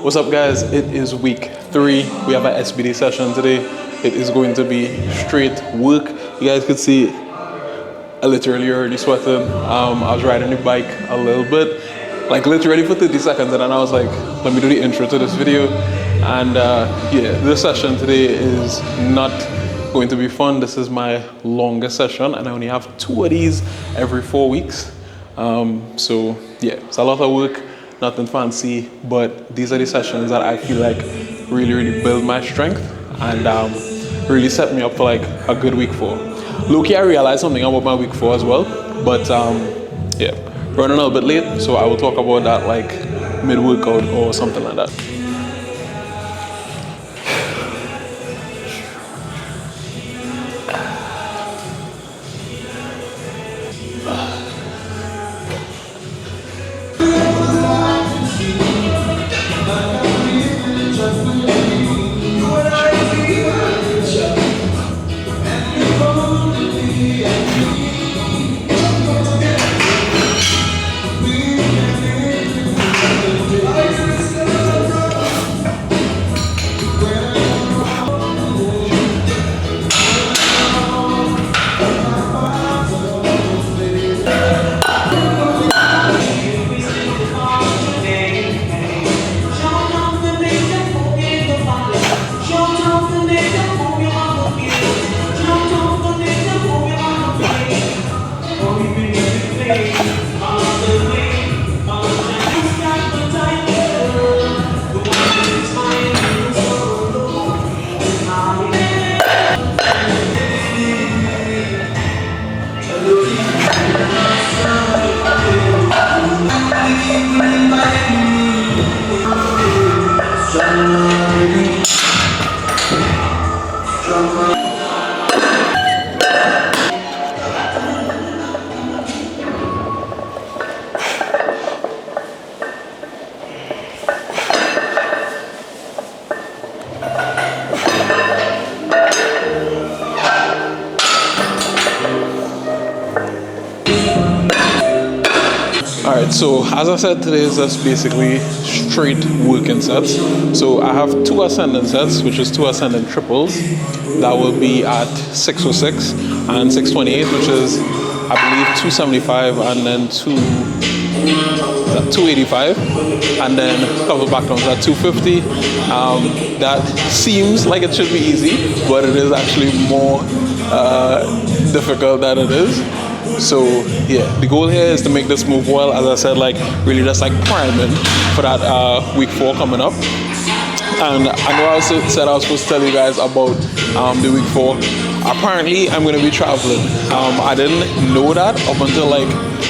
What's up, guys? It is week 3. We have an SBD session today. It is going to be straight work. You guys could see I literally already sweating. I was riding the bike a little bit, like literally for 30 seconds, and then I was like, let me do the intro to this video. And yeah, this session today is not going to be fun. This is my longest session, and I only have 2 of these every 4 weeks. So yeah, it's a lot of work. Nothing fancy, but these are the sessions that I feel like really build my strength and really set me up for like a good week 4. Low-key, I realized something about my week 4 as well, but yeah, running a little bit late, so I will talk about that like mid-workout or something like that. Alright, so as I said, today is just basically straight working sets. So I have 2 ascending sets, which is 2 ascending triples. That will be at 606 and 628, which is, I believe, 275 and then 285, and then a couple back downs at 250. That seems like it should be easy, but it is actually more difficult than it is. So yeah, the goal here is to make this move well. As I said, like really just like priming for that week 4 coming up. And I know I also said I was supposed to tell you guys about the week 4. Apparently I'm going to be traveling. I didn't know that up until like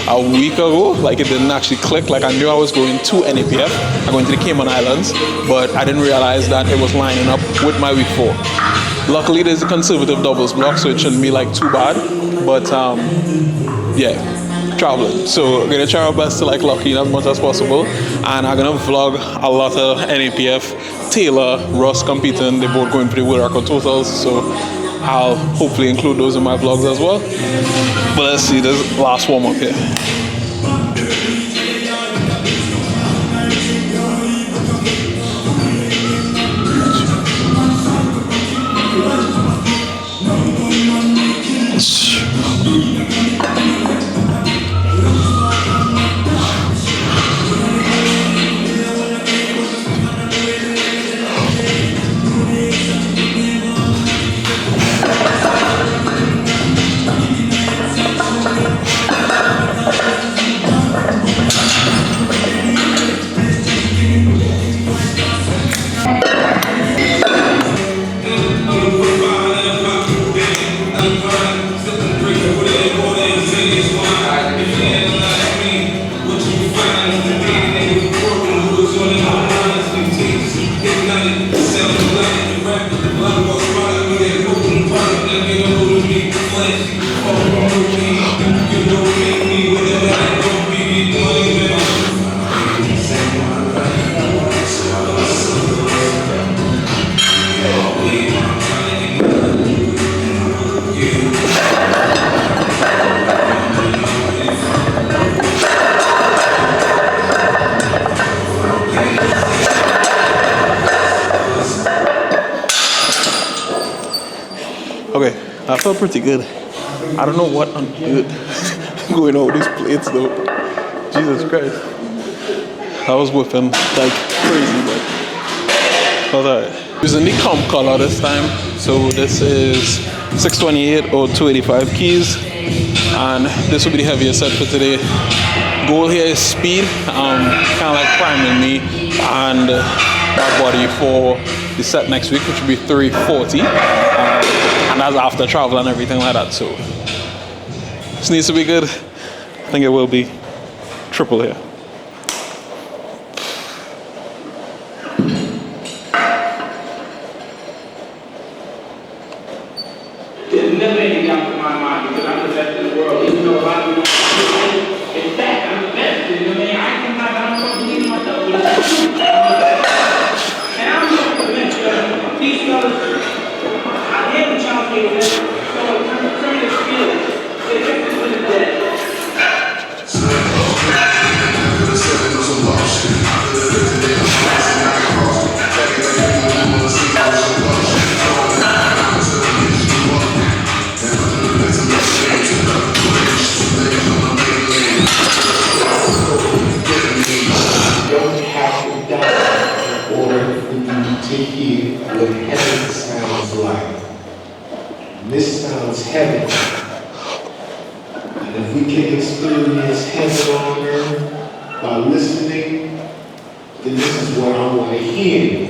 a week ago. Like it didn't actually click. Like I knew I was going to NAPF. I'm going to the Cayman Islands, but I didn't realize that it was lining up with my week 4. Luckily there's a conservative doubles block, so it shouldn't be like too bad. But yeah, traveling. So I'm gonna try our best to like lock in as much as possible, and I'm gonna vlog a lot of NAPF. Taylor, Russ competing. They're both going for the world record totals, so I'll hopefully include those in my vlogs as well. But let's see this last warm up here. I felt pretty good. I don't know what on earth going on with these plates though. Jesus Christ. I was whipping like crazy, but that's alright. Using the comp color this time. So this is 628 or 285 keys. And this will be the heaviest set for today. Goal here is speed, kind of like priming me and my body for the set next week, which will be 340. And that's after travel and everything like that. So this needs to be good. I think it will be triple here. There's never anything out of my mind because I'm the best in the world. Even though a lot of people don't know it, in fact, I'm the best. You know what I mean? I cannot, I'm supposed to believe in myself. But I'm the best. And I'm going to convince you, these fellas, I hate the child care with them. So I'm trying to feel it. They take this to the dead. To hear what heaven sounds like. And this sounds heaven. And if we can experience heaven on earth by listening, then this is what I want to hear.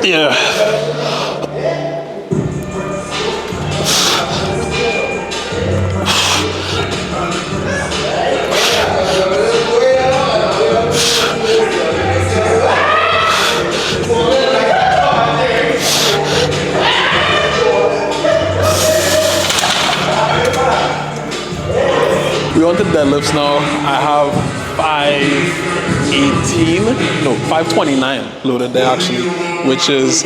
Yeah. We're on to deadlifts now. I have 529 loaded there actually, which is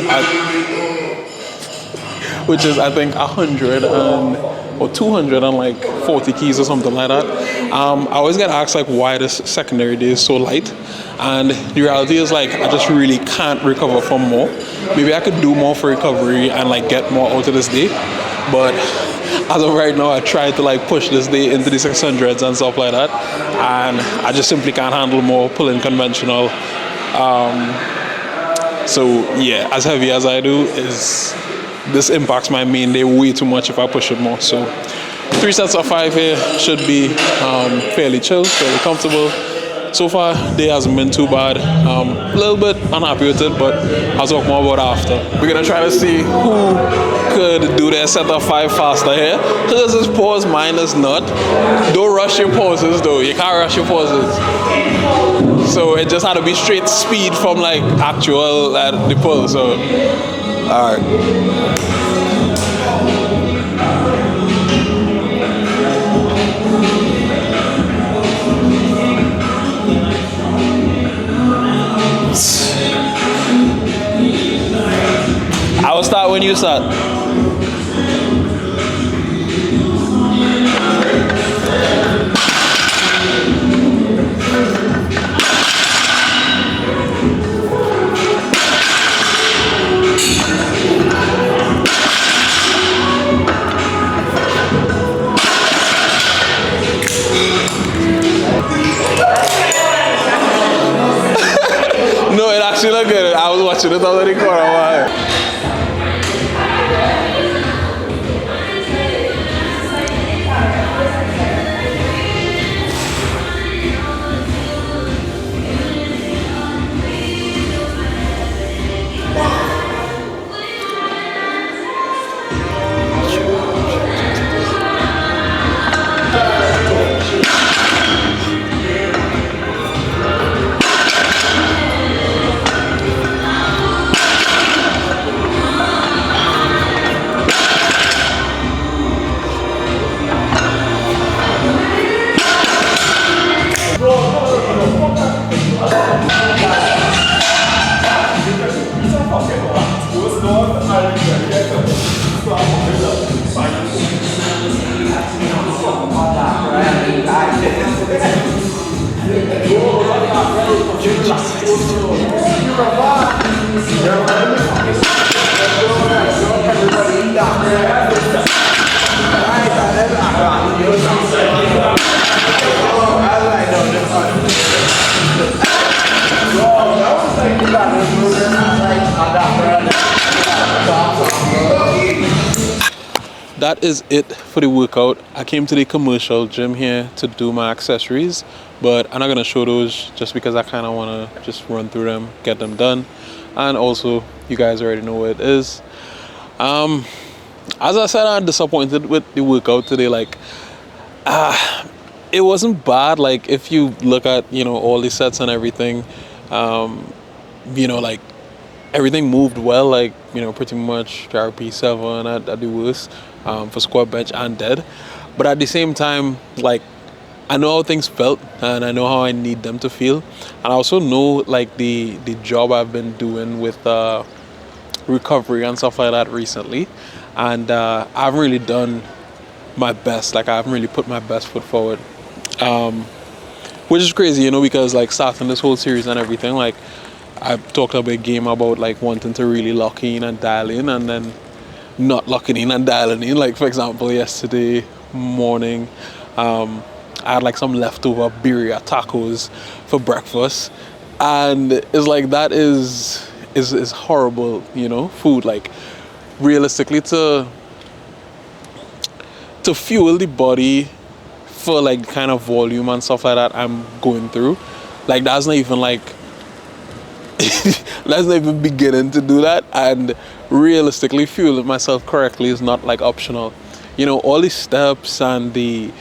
I think 100 and or 240 keys or something like that. I always get asked like why this secondary day is so light, and the reality is like I just really can't recover from more. Maybe I could do more for recovery and like get more out of this day, but as of right now, I try to like push this day into the 600s and stuff like that, and I just simply can't handle more pulling conventional. So yeah, as heavy as I do, this impacts my main day way too much if I push it more. So 3 sets of 5 here should be fairly chill, fairly comfortable. So far, day hasn't been too bad. A little bit unhappy with it, but I'll talk more about it after. We're gonna try to see who could do their set of 5 faster here. Hers is pause, mine is not. Don't rush your pauses though. You can't rush your pauses. So it just had to be straight speed from like actual the pull. So, all right. I will start when you start. No, it actually looked good. I was watching it already for a while. That is it for the workout. I came to the commercial gym here to do my accessories, but I'm not gonna show those just because I kind of want to just run through them, get them done, and also you guys already know what it is. As I said, I'm disappointed with the workout today. Like, it wasn't bad. Like, if you look at all the sets and everything, like everything moved well. Like pretty much RP 7 at the worst. For squat, bench, and dead. But at the same time, like, I know how things felt and I know how I need them to feel, and I also know like the job I've been doing with recovery and stuff like that recently, and I haven't really done my best. Like, I haven't really put my best foot forward, which is crazy, because like starting this whole series and everything, like I've talked a big game about like wanting to really lock in and dial in, and then not locking in and dialing in. Like, for example, yesterday morning, I had like some leftover birria tacos for breakfast, and it's like that is horrible, food. Like, realistically, to fuel the body for like kind of volume and stuff like that I'm going through, like that's not even like that's not even beginning to do that. And realistically, fueling myself correctly is not like optional. All the steps and the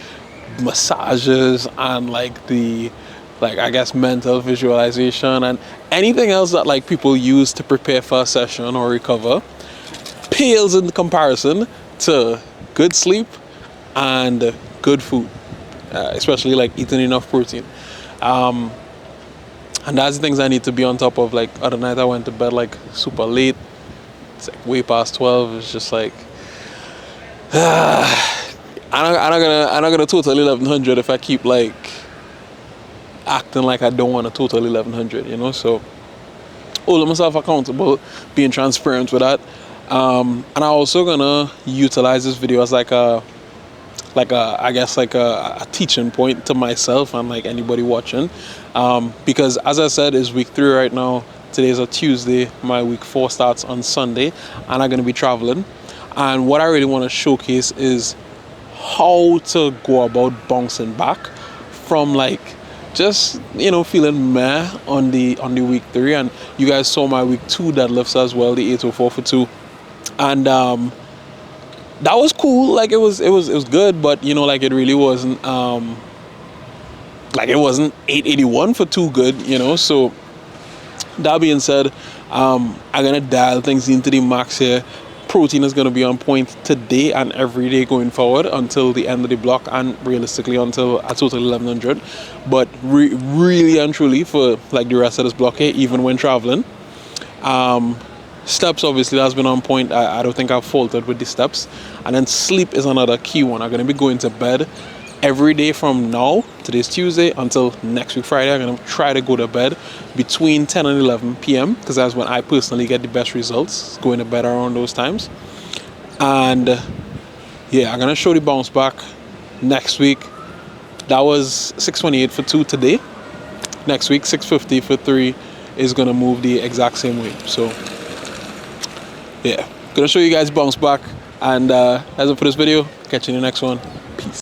massages and like the I guess mental visualization and anything else that like people use to prepare for a session or recover pales in comparison to good sleep and good food, especially like eating enough protein. And that's the things I need to be on top of. Like, other night I went to bed like super late. It's like way past 12. It's just like I'm not gonna total 1100 if I keep like acting like I don't want to total 1100, you know. So holding myself accountable, being transparent with that, and I'm also gonna utilize this video as like a I guess like a teaching point to myself and like anybody watching, because as I said, it's week 3 right now. Today is a Tuesday. My week 4 starts on Sunday, and I'm gonna be traveling. And what I really want to showcase is how to go about bouncing back from like just, you know, feeling meh on the week 3. And you guys saw my week 2 deadlifts as well, the 804 for 2, and that was cool. Like it was good, but you know, like it really wasn't like it wasn't 881 for 2 good, you know. So that being said, I'm gonna dial things into the max here. Protein is gonna be on point today and every day going forward until the end of the block, and realistically until a total 1100. But really and truly for like the rest of this block here, even when traveling. Steps, obviously, that's been on point. I don't think I've faltered with the steps. And then sleep is another key one. I'm going to be going to bed every day from now, today's Tuesday, until next week Friday. I'm going to try to go to bed between 10 and 11 p.m. because that's when I personally get the best results, going to bed around those times. And yeah, I'm going to show the bounce back next week. That was 628 for 2 today. Next week, 650 for 3 is going to move the exact same way. So yeah, gonna show you guys bounce back, and that's it for this video. Catch you in the next one.